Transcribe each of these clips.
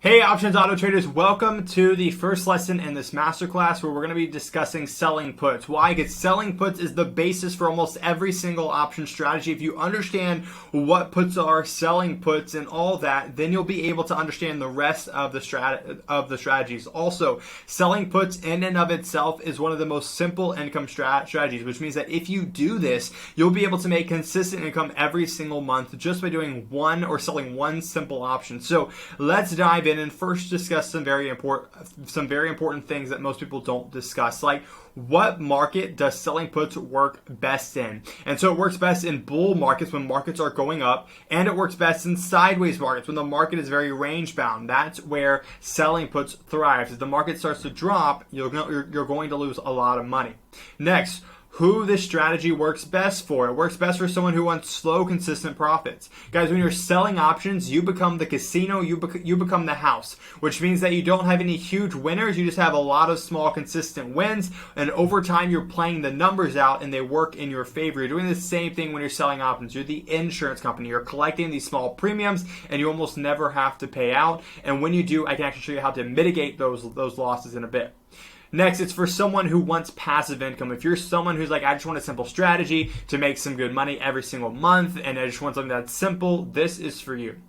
Hey options auto traders, welcome to the first lesson in this masterclass where we're going to be discussing selling puts. Why? Because selling puts is the basis for almost every single option strategy. If you understand what puts are, selling puts, and all that, then you'll be able to understand the rest of the strategies. Also, selling puts in and of itself is one of the most simple income strategies, which means that if you do this, you'll be able to make consistent income every single month just by doing one or selling one simple option. So let's dive in and first discuss some very important things that most people don't discuss, like what market does selling puts work best in? And so it works best in bull markets when markets are going up, and it works best in sideways markets when the market is very range bound. That's where selling puts thrives. If the market starts to drop, you're going to lose a lot of money. Next, who this strategy works best for. It works best for someone who wants slow, consistent profits. Guys, when you're selling options, you become the casino, you become the house, which means that you don't have any huge winners. You just have a lot of small, consistent wins, and over time, you're playing the numbers out, and they work in your favor. You're doing the same thing when you're selling options. You're the insurance company. You're collecting these small premiums, and you almost never have to pay out. And when you do, I can actually show you how to mitigate those losses in a bit. Next, it's for someone who wants passive income. If you're someone who's like, I just want a simple strategy to make some good money every single month, and I just want something that's simple, this is for you.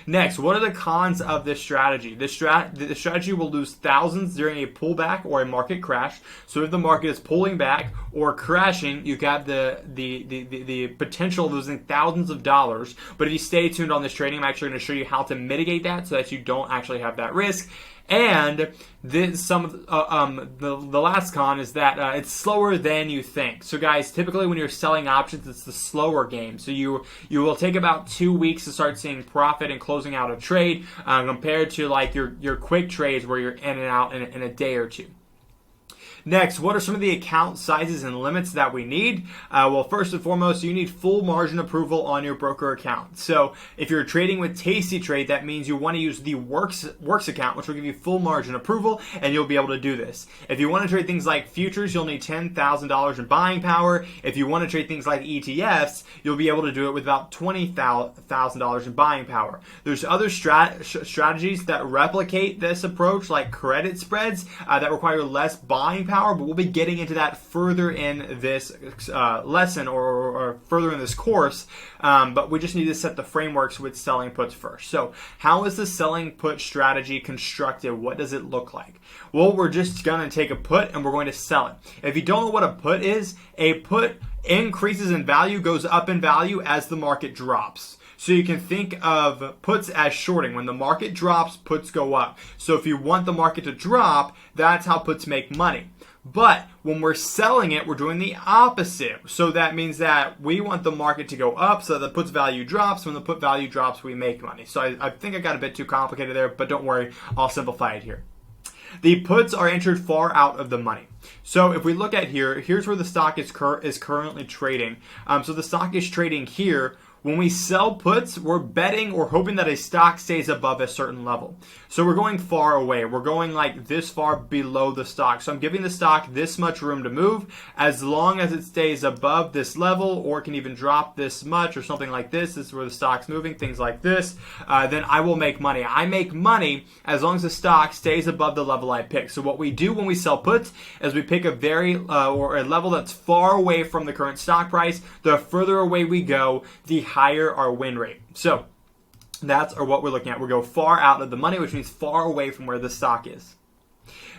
Next, what are the cons of this strategy? The strategy will lose thousands during a pullback or a market crash. So if the market is pulling back or crashing, you got the potential of losing thousands of dollars. But if you stay tuned on this trading, I'm actually going to show you how to mitigate that so that you don't actually have that risk. And the last con is that it's slower than you think. So guys, typically when you're selling options, it's the slower game. So you will take about 2 weeks to start seeing profit and closing out a trade compared to like your quick trades where you're in and out in a day or two. Next, what are some of the account sizes and limits that we need? Well, first and foremost, you need full margin approval on your broker account. So if you're trading with tastytrade, that means you want to use the Works account, which will give you full margin approval, and you'll be able to do this. If you want to trade things like futures, you'll need $10,000 in buying power. If you want to trade things like ETFs, you'll be able to do it with about $20,000 in buying power. There's other strategies that replicate this approach, like credit spreads that require less buying power, but we'll be getting into that further in this lesson or further in this course, but we just need to set the frameworks with selling puts first. So how is the selling put strategy constructed? What does it look like? Well, we're just going to take a put and we're going to sell it. If you don't know what a put is, a put increases in value, goes up in value as the market drops. So you can think of puts as shorting. When the market drops, puts go up. So if you want the market to drop, that's how puts make money. But when we're selling it, we're doing the opposite. So that means that we want the market to go up so that the put's value drops. When the put value drops, we make money. So I think I got a bit too complicated there, but don't worry, I'll simplify it here. The puts are entered far out of the money. So if we look at here, here's where the stock is currently trading. So the stock is trading here. When we sell puts, we're betting or hoping that a stock stays above a certain level. So we're going far away. We're going like this far below the stock. So I'm giving the stock this much room to move. As long as it stays above this level or can even drop this much or something like this, this is where the stock's moving, things like this, then I will make money. I make money as long as the stock stays above the level I pick. So what we do when we sell puts is we pick a or a level that's far away from the current stock price. The further away we go, the higher our win rate. So that's what we're looking at. We go far out of the money, which means far away from where the stock is.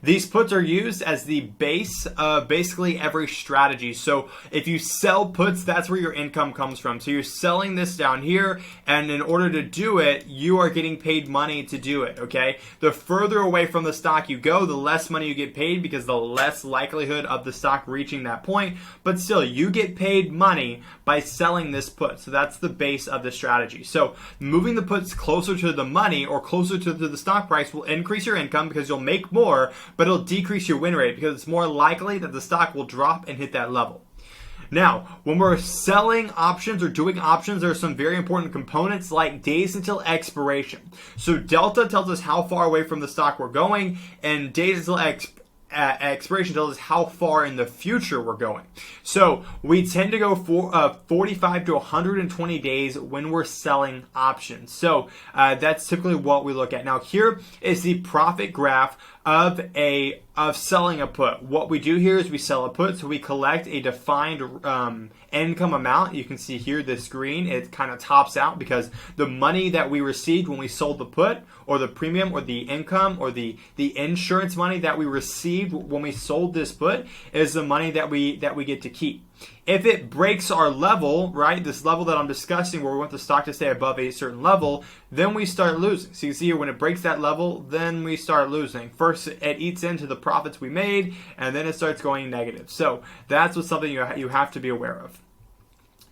These puts are used as the base of basically every strategy. So if you sell puts, that's where your income comes from. So you're selling this down here, and in order to do it, you are getting paid money to do it, okay? The further away from the stock you go, the less money you get paid because the less likelihood of the stock reaching that point. But still, you get paid money by selling this put. So that's the base of the strategy. So moving the puts closer to the money or closer to the stock price will increase your income because you'll make more, but it'll decrease your win rate because it's more likely that the stock will drop and hit that level. Now, when we're selling options or doing options, there are some very important components like days until expiration. So delta tells us how far away from the stock we're going, and days until expiration tells us how far in the future we're going. So we tend to go for 45 to 120 days when we're selling options. So that's typically what we look at. Now here is the profit graph of selling a put. What we do here is we sell a put, so we collect a defined income amount. You can see here this green, it kind of tops out because the money that we received when we sold the put, or the premium, or the income, or the insurance money that we received when we sold this put, is the money that we get to keep. If it breaks our level, right, this level that I'm discussing where we want the stock to stay above a certain level, then we start losing. So you see here when it breaks that level, then we start losing. First, it eats into the profits we made, and then it starts going negative. So that's something you have to be aware of.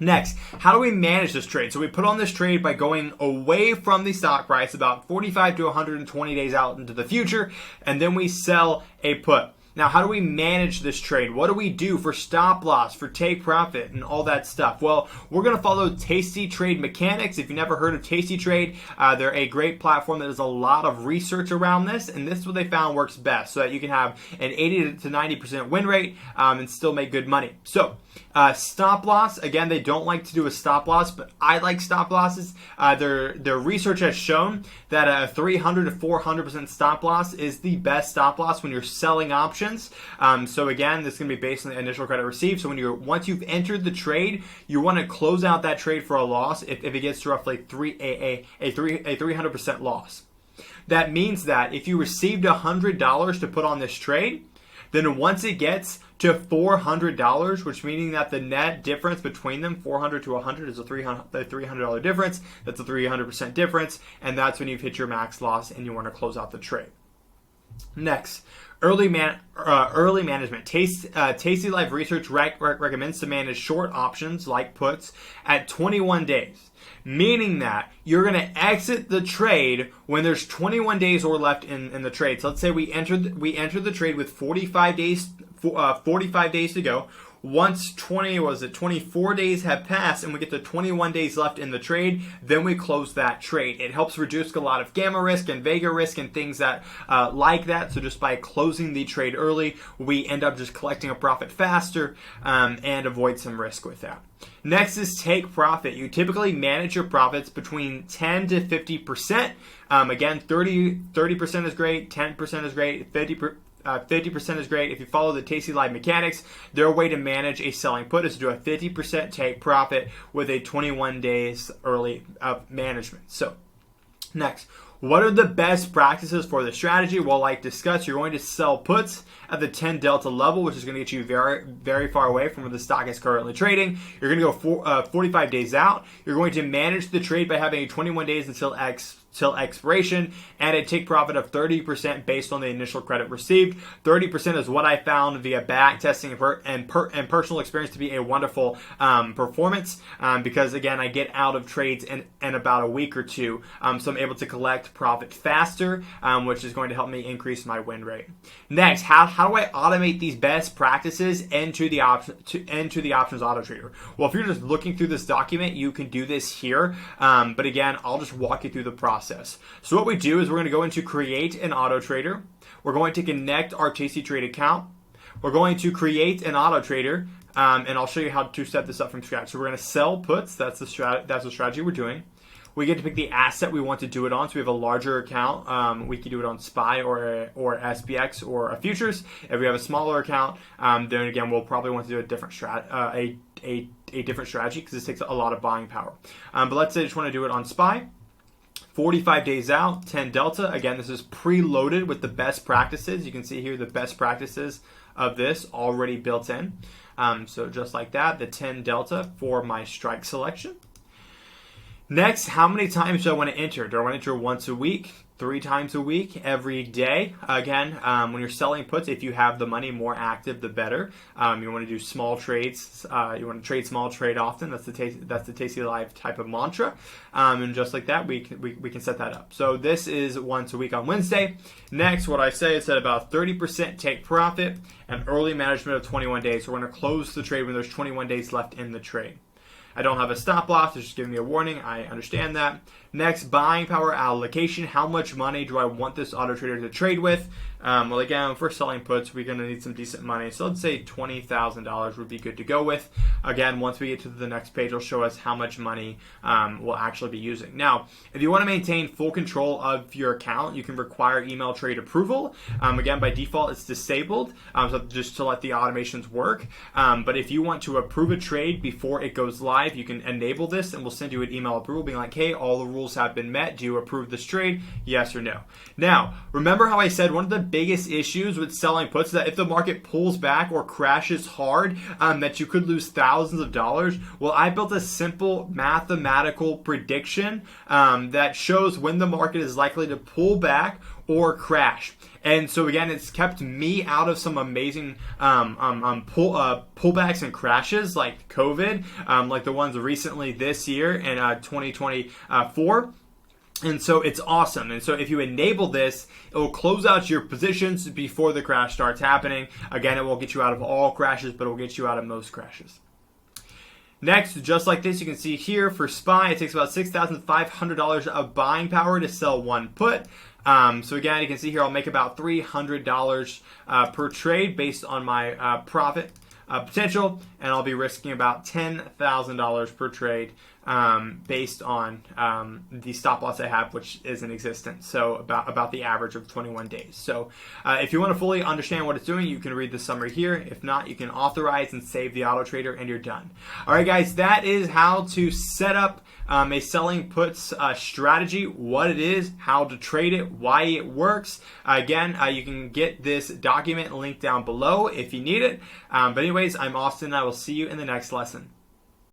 Next, how do we manage this trade? So we put on this trade by going away from the stock price about 45 to 120 days out into the future, and then we sell a put. Now, how do we manage this trade? What do we do for stop loss, for take profit, and all that stuff? Well, we're going to follow Tasty Trade Mechanics. If you've never heard of Tasty Trade, they're a great platform that does a lot of research around this, and this is what they found works best, so that you can have an 80 to 90% win rate and still make good money. So, stop loss, again, they don't like to do a stop loss, but I like stop losses. Their research has shown that a 300 to 400% stop loss is the best stop loss when you're selling options. So again, this is going to be based on the initial credit received. So once you've entered the trade, you want to close out that trade for a loss if it gets to roughly a 300% loss. That means that if you received $100 to put on this trade, then once it gets to $400, which meaning that the net difference between them, 400 to 100, is a $300 difference. That's a 300% difference, and that's when you've hit your max loss and you want to close out the trade. Next, early management. Tasty Life Research recommends to manage short options like puts at 21 days, meaning that you're going to exit the trade when there's 21 days or left in the trade. So let's say we entered the trade with 45 days to go. Once 24 days have passed and we get to 21 days left in the trade, then we close that trade. It helps reduce a lot of gamma risk and vega risk and things that like that. So just by closing the trade early, we end up just collecting a profit faster and avoid some risk with that. Next is take profit. You typically manage your profits between 10 to 50%. Again, 30% is great, 10% is great, 50% is great. If you follow the Tasty Life Mechanics, their way to manage a selling put is to do a 50% take profit with a 21 days early of management. So, next, what are the best practices for the strategy? Well, like discussed, you're going to sell puts at the 10 delta level, which is going to get you very, very far away from where the stock is currently trading. You're going to go 45 days out. You're going to manage the trade by having 21 days until expiration, and a take profit of 30% based on the initial credit received. 30% is what I found via back testing and personal experience to be a wonderful performance because, again, I get out of trades in about a week or two, so I'm able to collect profit faster, which is going to help me increase my win rate. Next, how do I automate these best practices into the options auto trader? Well, if you're just looking through this document, you can do this here, but again, I'll just walk you through the process. So what we do is we're going to go into create an auto trader. We're going to connect our Tasty Trade account. We're going to create an auto trader, and I'll show you how to set this up from scratch. So we're going to sell puts. That's the strategy we're doing. We get to pick the asset we want to do it on. So we have a larger account. We can do it on SPY or SPX or a futures. If we have a smaller account, then again we'll probably want to do a different a different strategy because this takes a lot of buying power. But let's say I just want to do it on SPY. 45 days out, 10 delta. Again, this is preloaded with the best practices. You can see here the best practices of this already built in. So just like that, the 10 delta for my strike selection. Next, how many times do I want to enter? Do I want to enter once a week, 3 times a week, every day? Again, when you're selling puts, if you have the money more active, the better. You want to do small trades. You want to trade small, trade often. That's the Tasty Life type of mantra. And just like that, we can set that up. So this is once a week on Wednesday. Next, what I say is that about 30% take profit and early management of 21 days. So we're going to close the trade when there's 21 days left in the trade. I don't have a stop loss. It's just giving me a warning. I understand that. Next, buying power allocation. How much money do I want this auto trader to trade with? Well, again, for selling puts, we're going to need some decent money. So let's say $20,000 would be good to go with. Again, once we get to the next page, it'll show us how much money we'll actually be using. Now, if you want to maintain full control of your account, you can require email trade approval. Again, by default, it's disabled, so just to let the automations work. But if you want to approve a trade before it goes live, you can enable this, and we'll send you an email approval being like, hey, all the rules have been met. Do you approve this trade? Yes or no? Now, remember how I said one of the biggest issues with selling puts is that if the market pulls back or crashes hard, that you could lose thousands of dollars? Well, I built a simple mathematical prediction that shows when the market is likely to pull back or crash. And so again, it's kept me out of some amazing pullbacks and crashes like COVID, like the ones recently this year in 2024. And so it's awesome. And so if you enable this, it will close out your positions before the crash starts happening. Again, it won't get you out of all crashes, but it will get you out of most crashes. Next, just like this, you can see here for SPY, it takes about $6,500 of buying power to sell one put. So again, you can see here I'll make about $300 per trade based on my profit potential, and I'll be risking about $10,000 per trade based on the stop loss I have, which is in existence. So about the average of 21 days. So if you want to fully understand what it's doing, you can read the summary here. If not, you can authorize and save the auto trader, and you're done. All right, guys, that is how to set up a selling puts strategy, what it is, how to trade it, why it works. Again, you can get this document linked down below if you need it. But anyways, I'm Austin. I will see you in the next lesson.